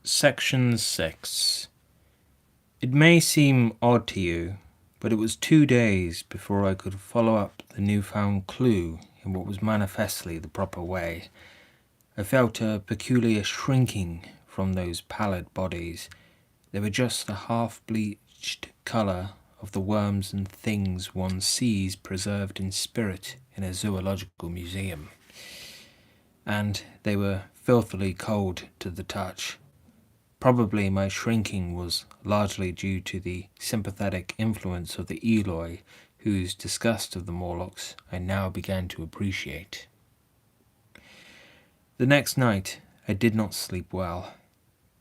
Section 6. It may seem odd to you, but it was 2 days before I could follow up the newfound clue in what was manifestly the proper way. I felt a peculiar shrinking from those pallid bodies. They were just the half-bleached colour of the worms and things one sees preserved in spirit in a zoological museum. And they were filthily cold to the touch. Probably my shrinking was largely due to the sympathetic influence of the Eloi, whose disgust of the Morlocks I now began to appreciate. The next night I did not sleep well.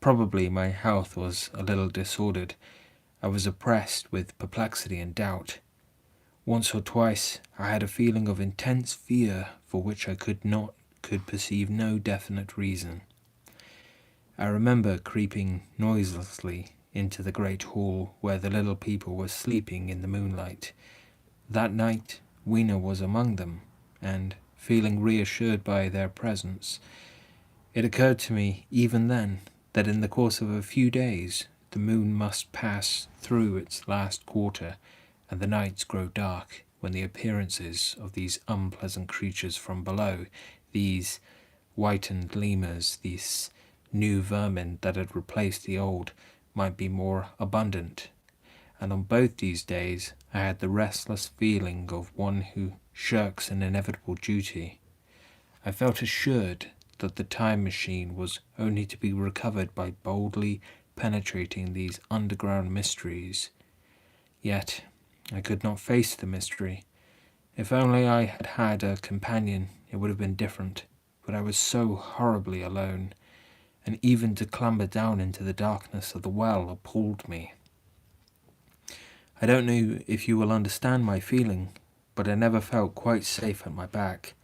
Probably my health was a little disordered. I was oppressed with perplexity and doubt. Once or twice I had a feeling of intense fear for which I could perceive no definite reason. I remember creeping noiselessly into the great hall where the little people were sleeping in the moonlight. That night Weena was among them, and, feeling reassured by their presence, it occurred to me even then that in the course of a few days the moon must pass through its last quarter, and the nights grow dark when the appearances of these unpleasant creatures from below, these whitened lemurs, these new vermin that had replaced the old, might be more abundant. And on both these days I had the restless feeling of one who shirks an inevitable duty. I felt assured that the time machine was only to be recovered by boldly penetrating these underground mysteries. Yet I could not face the mystery. If only I had had a companion, it would have been different, but I was so horribly alone, and even to clamber down into the darkness of the well appalled me. I don't know if you will understand my feeling, but I never felt quite safe at my back.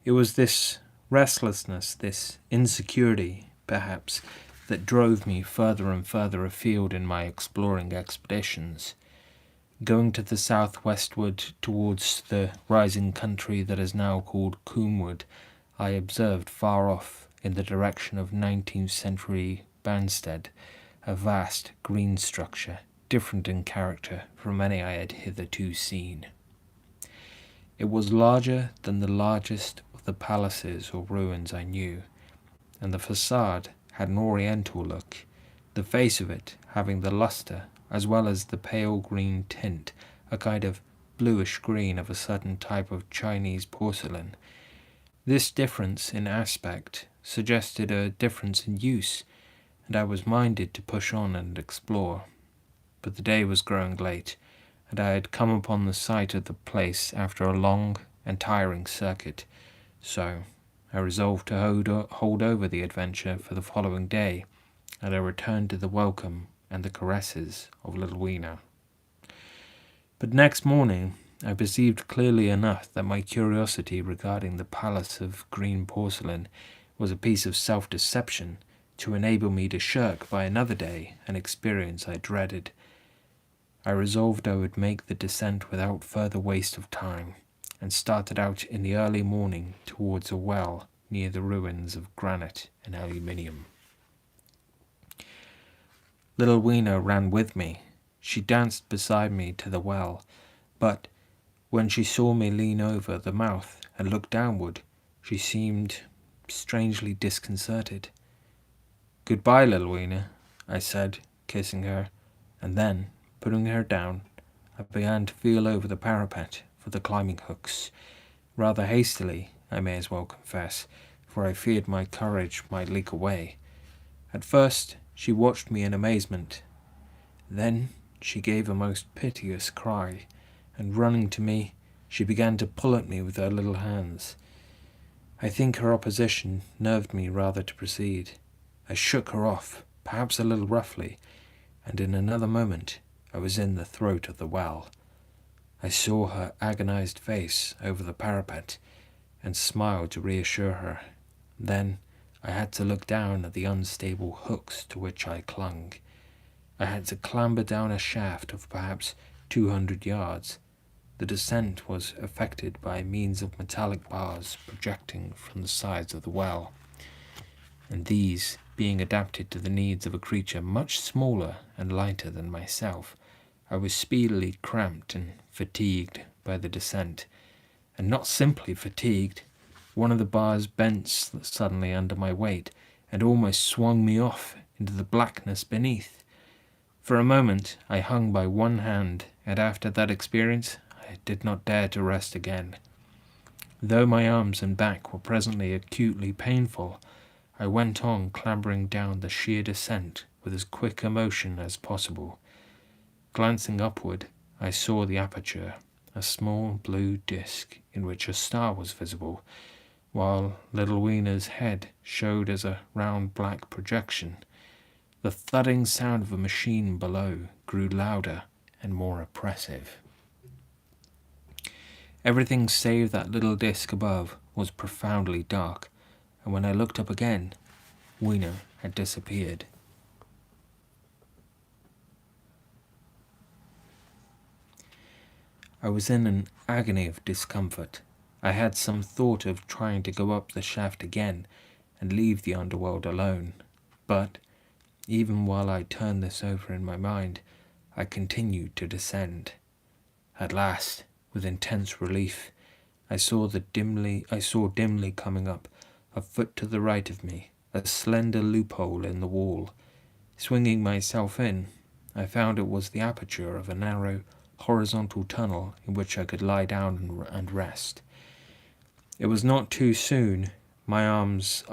It was this restlessness, this insecurity, perhaps, that drove me further and further afield in my exploring expeditions. Going to the southwestward towards the rising country that is now called Coomwood, I observed far off, in the direction of 19th century Banstead, a vast green structure, different in character from any I had hitherto seen. It was larger than the largest of the palaces or ruins I knew, and the facade had an oriental look, the face of it having the lustre as well as the pale green tint, a kind of bluish green of a certain type of Chinese porcelain. This difference in aspect suggested a difference in use, and I was minded to push on and explore. But the day was growing late, and I had come upon the site of the place after a long and tiring circuit, so I resolved to hold over the adventure for the following day, and I returned to the welcome and the caresses of little Weena. But next morning I perceived clearly enough that my curiosity regarding the palace of green porcelain was a piece of self-deception to enable me to shirk by another day an experience I dreaded. I resolved I would make the descent without further waste of time, and started out in the early morning towards a well near the ruins of granite and aluminium. Little Weena ran with me. She danced beside me to the well, but when she saw me lean over the mouth and look downward, she seemed strangely disconcerted. "Goodbye, little Weena," I said, kissing her, and then, putting her down, I began to feel over the parapet for the climbing hooks, rather hastily, I may as well confess, for I feared my courage might leak away. At first she watched me in amazement. Then she gave a most piteous cry, and running to me, she began to pull at me with her little hands. I think her opposition nerved me rather to proceed. I shook her off, perhaps a little roughly, and in another moment I was in the throat of the well. I saw her agonized face over the parapet, and smiled to reassure her. Then I had to look down at the unstable hooks to which I clung. I had to clamber down a shaft of perhaps 200 yards. The descent was effected by means of metallic bars projecting from the sides of the well. and these being adapted to the needs of a creature much smaller and lighter than myself, I was speedily cramped and fatigued by the descent. And not simply fatigued. One of the bars bent suddenly under my weight and almost swung me off into the blackness beneath. For a moment I hung by one hand, and after that experience I did not dare to rest again. Though my arms and back were presently acutely painful, I went on clambering down the sheer descent with as quick a motion as possible. Glancing upward, I saw the aperture, a small blue disc in which a star was visible, while little Wiener's head showed as a round black projection. The thudding sound of a machine below grew louder and more oppressive. Everything save that little disc above was profoundly dark, and when I looked up again, Wiener had disappeared. I was in an agony of discomfort. I had some thought of trying to go up the shaft again and leave the underworld alone, but even while I turned this over in my mind, I continued to descend. At last, with intense relief, I saw dimly coming up, a foot to the right of me, a slender loophole in the wall. Swinging myself in, I found it was the aperture of a narrow, horizontal tunnel in which I could lie down and rest. It was not too soon. My arms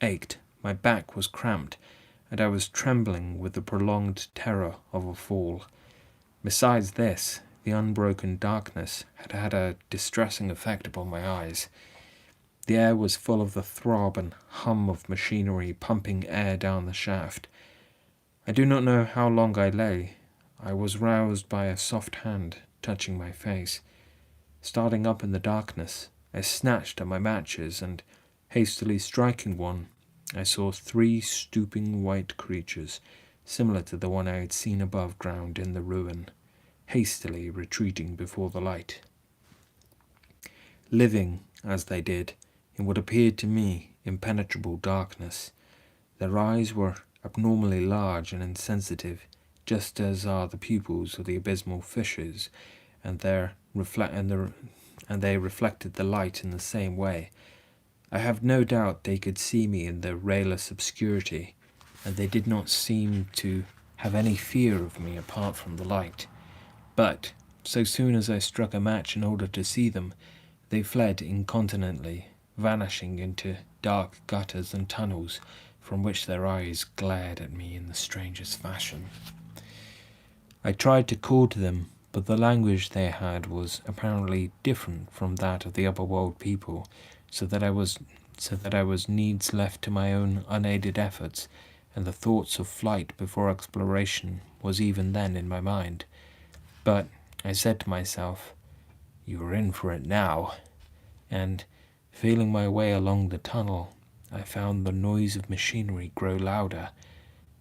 ached, my back was cramped, and I was trembling with the prolonged terror of a fall. Besides this, the unbroken darkness had had a distressing effect upon my eyes. The air was full of the throb and hum of machinery pumping air down the shaft. I do not know how long I lay. I was roused by a soft hand touching my face. Starting up in the darkness, I snatched at my matches and, hastily striking one, I saw 3 stooping white creatures, similar to the one I had seen above ground in the ruin, hastily retreating before the light. Living, as they did, in what appeared to me impenetrable darkness, their eyes were abnormally large and insensitive, just as are the pupils of the abysmal fishes, and they reflected the light in the same way. I have no doubt they could see me in the rayless obscurity, and they did not seem to have any fear of me apart from the light. But, so soon as I struck a match in order to see them, they fled incontinently, vanishing into dark gutters and tunnels, from which their eyes glared at me in the strangest fashion. I tried to call to them, but the language they had was apparently different from that of the upper-world people, so that I was needs left to my own unaided efforts, and the thoughts of flight before exploration was even then in my mind. But I said to myself, "You are in for it now," and, feeling my way along the tunnel, I found the noise of machinery grow louder.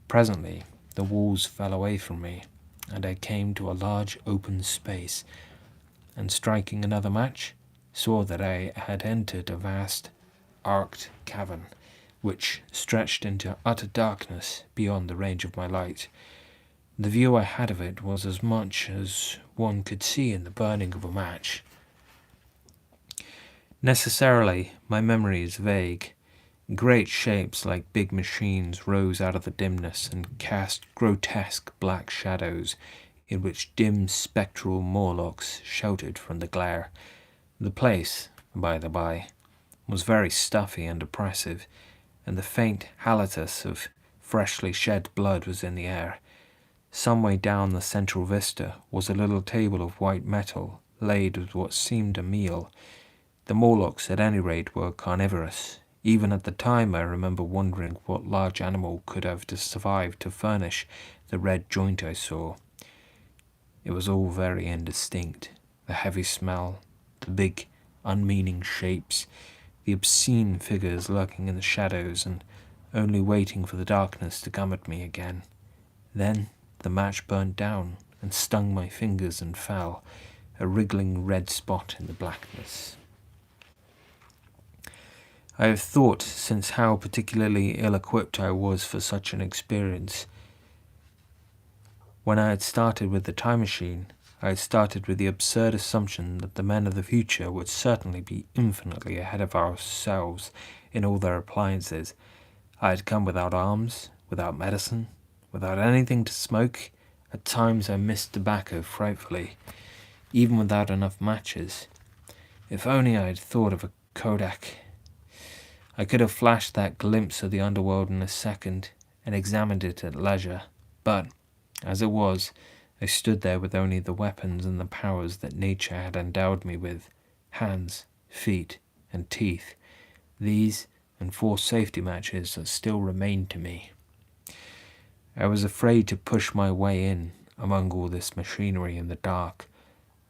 Presently the walls fell away from me, and I came to a large open space, and striking another match, saw that I had entered a vast arched cavern, which stretched into utter darkness beyond the range of my light. The view I had of it was as much as one could see in the burning of a match. Necessarily, my memory is vague. Great shapes like big machines rose out of the dimness and cast grotesque black shadows in which dim spectral Morlocks sheltered from the glare. The place, by the by, was very stuffy and oppressive, and the faint halitus of freshly shed blood was in the air. Some way down the central vista was a little table of white metal laid with what seemed a meal. The Morlocks, at any rate, were carnivorous. Even at the time I remember wondering what large animal could have survived to furnish the red joint I saw. It was all very indistinct. The heavy smell, the big, unmeaning shapes, the obscene figures lurking in the shadows and only waiting for the darkness to come at me again. Then the match burnt down and stung my fingers and fell, a wriggling red spot in the blackness. I have thought since how particularly ill-equipped I was for such an experience. When I had started with the time machine, I had started with the absurd assumption that the men of the future would certainly be infinitely ahead of ourselves in all their appliances. I had come without arms, without medicine, without anything to smoke. At times I missed tobacco frightfully, even without enough matches. If only I had thought of a Kodak, I could have flashed that glimpse of the underworld in a second and examined it at leisure. But, as it was, I stood there with only the weapons and the powers that nature had endowed me with: hands, feet, and teeth. These and 4 safety matches that still remained to me. I was afraid to push my way in among all this machinery in the dark,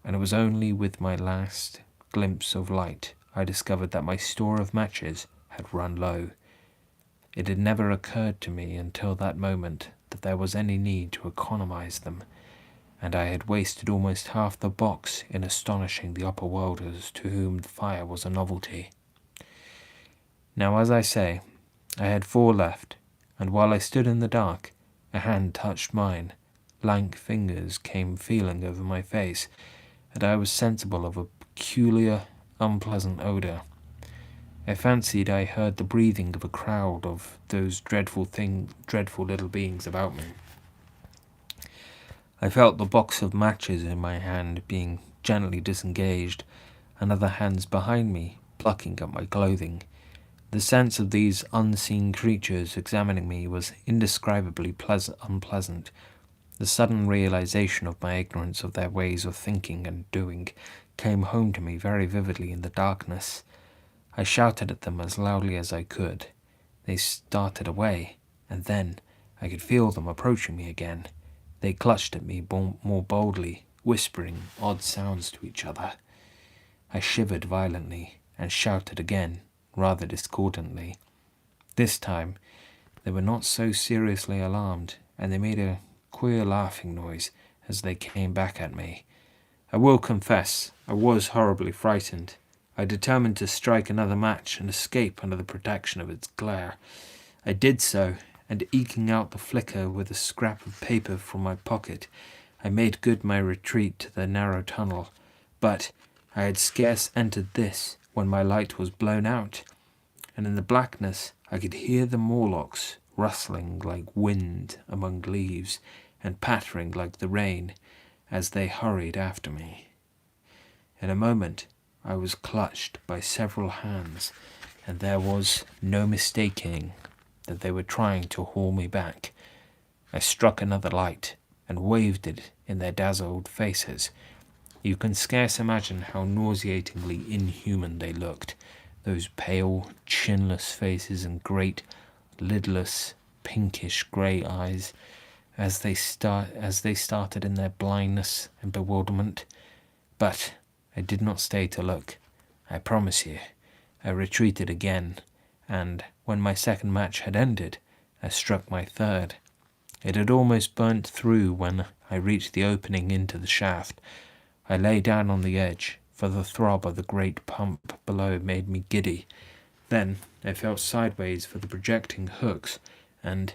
and it was only with my last glimpse of light I discovered that my store of matches had run low. It had never occurred to me until that moment that there was any need to economize them, and I had wasted almost half the box in astonishing the upper worlders to whom the fire was a novelty. Now, as I say, I had 4 left, and while I stood in the dark, a hand touched mine. Lank fingers came feeling over my face, and I was sensible of a peculiar, unpleasant odour. I fancied I heard the breathing of a crowd of those dreadful little beings about me. I felt the box of matches in my hand being gently disengaged, and other hands behind me plucking at my clothing. The sense of these unseen creatures examining me was indescribably unpleasant. The sudden realization of my ignorance of their ways of thinking and doing came home to me very vividly in the darkness. I shouted at them as loudly as I could. They started away, and then I could feel them approaching me again. They clutched at me more boldly, whispering odd sounds to each other. I shivered violently and shouted again, rather discordantly. This time they were not so seriously alarmed, and they made a queer laughing noise as they came back at me. I will confess I was horribly frightened. I determined to strike another match and escape under the protection of its glare. I did so, and eking out the flicker with a scrap of paper from my pocket, I made good my retreat to the narrow tunnel. But I had scarce entered this when my light was blown out, and in the blackness I could hear the Morlocks rustling like wind among leaves and pattering like the rain as they hurried after me. In a moment I was clutched by several hands, and there was no mistaking that they were trying to haul me back. I struck another light and waved it in their dazzled faces. You can scarce imagine how nauseatingly inhuman they looked, those pale, chinless faces and great, lidless, pinkish grey eyes, as they started in their blindness and bewilderment. But I did not stay to look, I promise you. I retreated again, and when my second match had ended, I struck my third. It had almost burnt through when I reached the opening into the shaft. I lay down on the edge, for the throb of the great pump below made me giddy. Then I felt sideways for the projecting hooks, and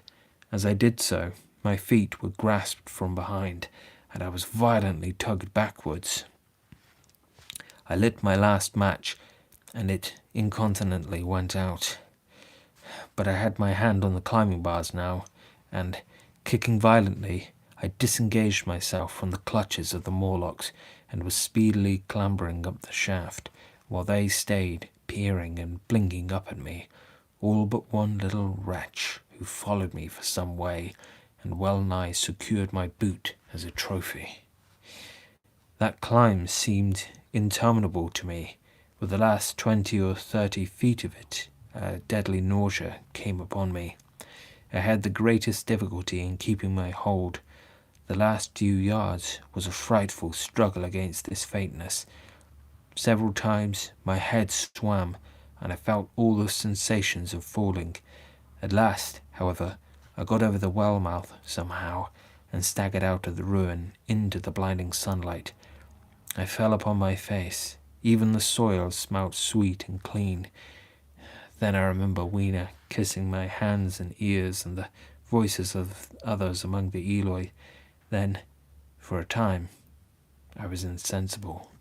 as I did so, my feet were grasped from behind, and I was violently tugged backwards. I lit my last match, and it incontinently went out. But I had my hand on the climbing bars now, and, kicking violently, I disengaged myself from the clutches of the Morlocks and was speedily clambering up the shaft, while they stayed, peering and blinking up at me, all but one little wretch who followed me for some way and well-nigh secured my boot as a trophy. That climb seemed interminable to me. With the last 20 or 30 feet of it, a deadly nausea came upon me. I had the greatest difficulty in keeping my hold. The last few yards was a frightful struggle against this faintness. Several times my head swam, and I felt all the sensations of falling. At last, however, I got over the well mouth somehow, and staggered out of the ruin into the blinding sunlight. I fell upon my face. Even the soil smelt sweet and clean. Then I remember Weena kissing my hands and ears and the voices of others among the Eloi. Then, for a time, I was insensible.